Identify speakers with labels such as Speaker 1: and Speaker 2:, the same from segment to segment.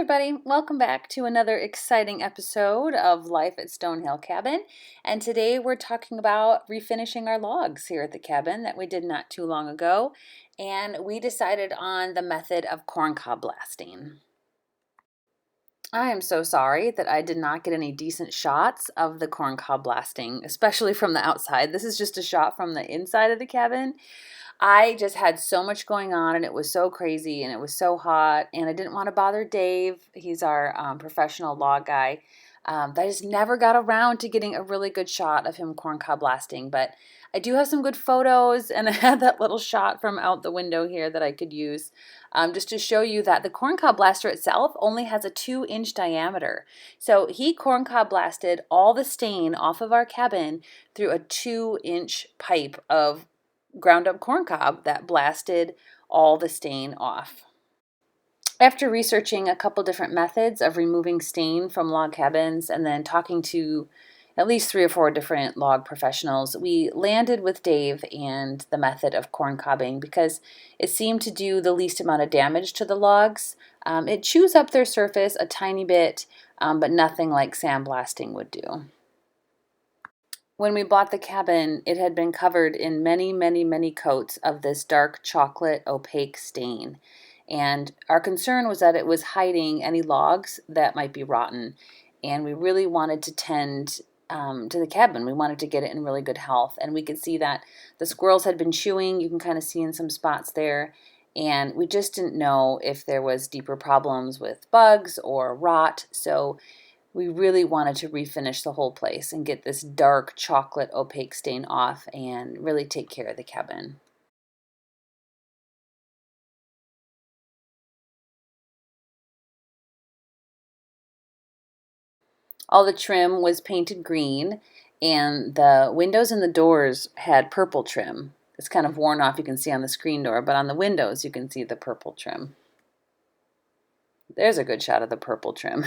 Speaker 1: everybody, welcome back to another exciting episode of Life at Stonehill Cabin. And today we're talking about refinishing our logs here at the cabin that we did not too long ago. And we decided on the method of corncob blasting. I am so sorry that I did not get any decent shots of the corncob blasting, especially from the outside. This is just a shot from the inside of the cabin. I just had so much going on and it was so crazy and it was so hot and I didn't want to bother Dave. He's our professional log guy. That I just never got around to getting a really good shot of him corncob blasting, but I do have some good photos and I had that little shot from out the window here that I could use just to show you that the corncob blaster itself only has a 2-inch diameter. So he corncob blasted all the stain off of our cabin through a 2-inch pipe of ground up corncob that blasted all the stain off. After researching a couple different methods of removing stain from log cabins and then talking to at least 3 or 4 different log professionals, we landed with Dave and the method of corncobbing because it seemed to do the least amount of damage to the logs. It chews up their surface a tiny bit, but nothing like sandblasting would do. When we bought the cabin, it had been covered in many coats of this dark chocolate opaque stain. And our concern was that it was hiding any logs that might be rotten. And we really wanted to tend to the cabin. We wanted to get it in really good health. And we could see that the squirrels had been chewing. You can kind of see in some spots there. And we just didn't know if there was deeper problems with bugs or rot. So we really wanted to refinish the whole place and get this dark chocolate opaque stain off and really take care of the cabin. All the trim was painted green and the windows and the doors had purple trim. It's kind of worn off, you can see on the screen door, but on the windows you can see the purple trim. There's a good shot of the purple trim.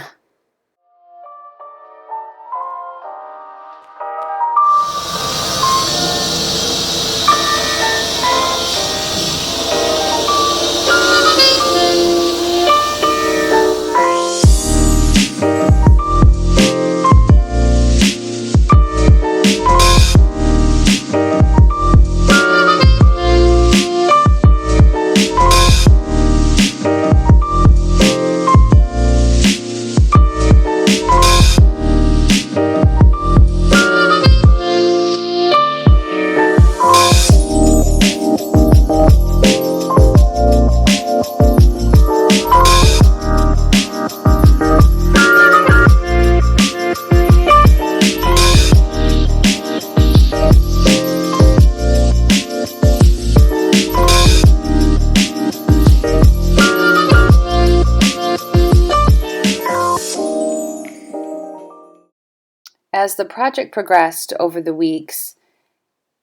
Speaker 1: As the project progressed over the weeks,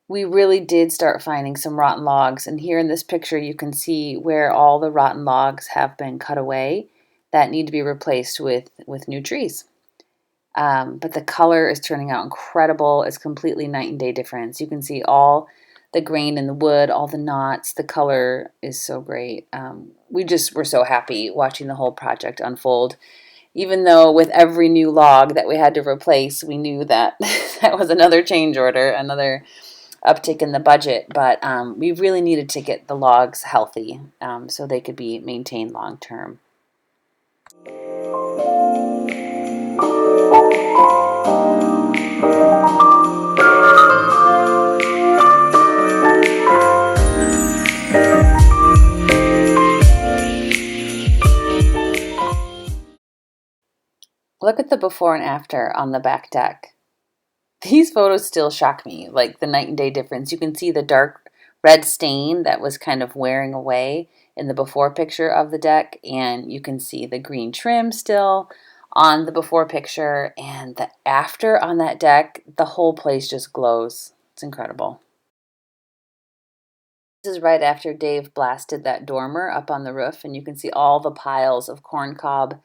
Speaker 1: we really did start finding some rotten logs. And here in this picture, you can see where all the rotten logs have been cut away that need to be replaced with new trees. But the color is turning out incredible. It's completely night and day difference. You can see all the grain in the wood, all the knots. The color is so great. We just were so happy watching the whole project unfold. Even though with every new log that we had to replace, we knew that that was another change order, another uptick in the budget. But we really needed to get the logs healthy so they could be maintained long term. Look at the before and after on the back deck. These photos still shock me, like the night and day difference. You can see the dark red stain that was kind of wearing away in the before picture of the deck, and you can see the green trim still on the before picture, and the after on that deck, the whole place just glows. It's incredible. This is right after Dave blasted that dormer up on the roof, and you can see all the piles of corncob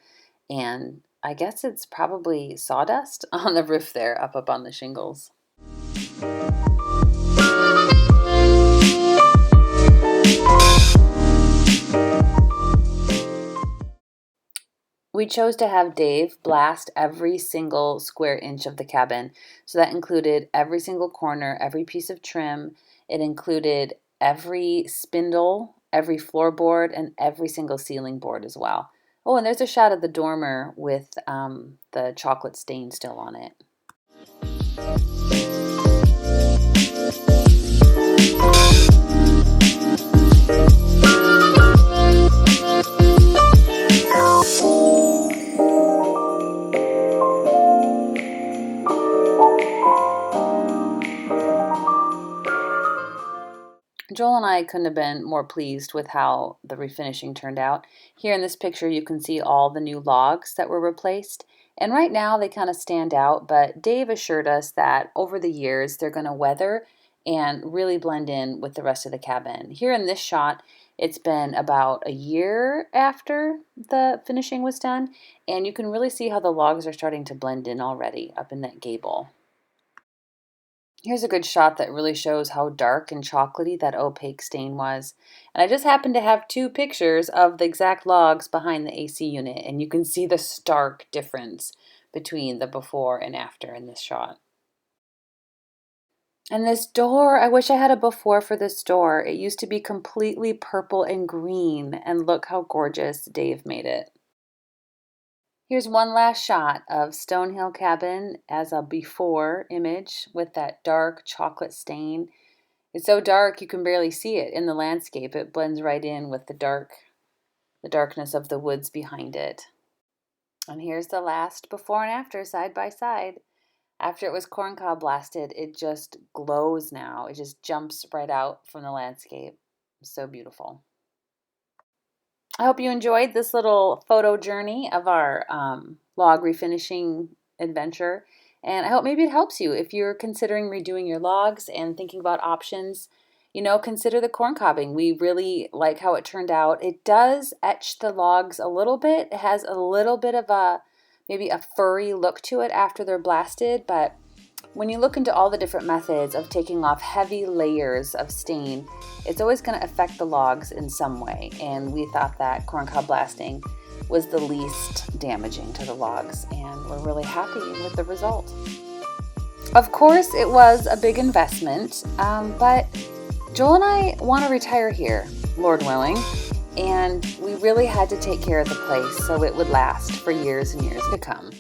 Speaker 1: and I guess it's probably sawdust on the roof there up on the shingles. We chose to have Dave blast every single square inch of the cabin. So that included every single corner, every piece of trim. It included every spindle, every floorboard, and every single ceiling board as well. Oh, and there's a shot of the dormer with the chocolate stain still on it. Joel and I couldn't have been more pleased with how the refinishing turned out. Here in this picture, you can see all the new logs that were replaced. And right now they kind of stand out, but Dave assured us that over the years they're going to weather and really blend in with the rest of the cabin. Here in this shot, it's been about a year after the finishing was done, and you can really see how the logs are starting to blend in already up in that gable. Here's a good shot that really shows how dark and chocolatey that opaque stain was. And I just happened to have two pictures of the exact logs behind the AC unit, and you can see the stark difference between the before and after in this shot. And this door, I wish I had a before for this door. It used to be completely purple and green, and look how gorgeous Dave made it. Here's one last shot of Stonehill Cabin as a before image with that dark chocolate stain. It's so dark you can barely see it in the landscape. It blends right in with the darkness of the woods behind it. And here's the last before and after side by side. After it was corncob blasted, it just glows now. It just jumps right out from the landscape. So beautiful. I hope you enjoyed this little photo journey of our log refinishing adventure. And I hope maybe it helps you if you're considering redoing your logs and thinking about options. Consider the corn cobbing. We really like how it turned out. It does etch the logs a little bit. It has a little bit of maybe a furry look to it after they're blasted, but when you look into all the different methods of taking off heavy layers of stain, it's always going to affect the logs in some way, and we thought that corncob blasting was the least damaging to the logs, and we're really happy with the result. Of course, it was a big investment, but Joel and I want to retire here, Lord willing, and we really had to take care of the place so it would last for years and years to come.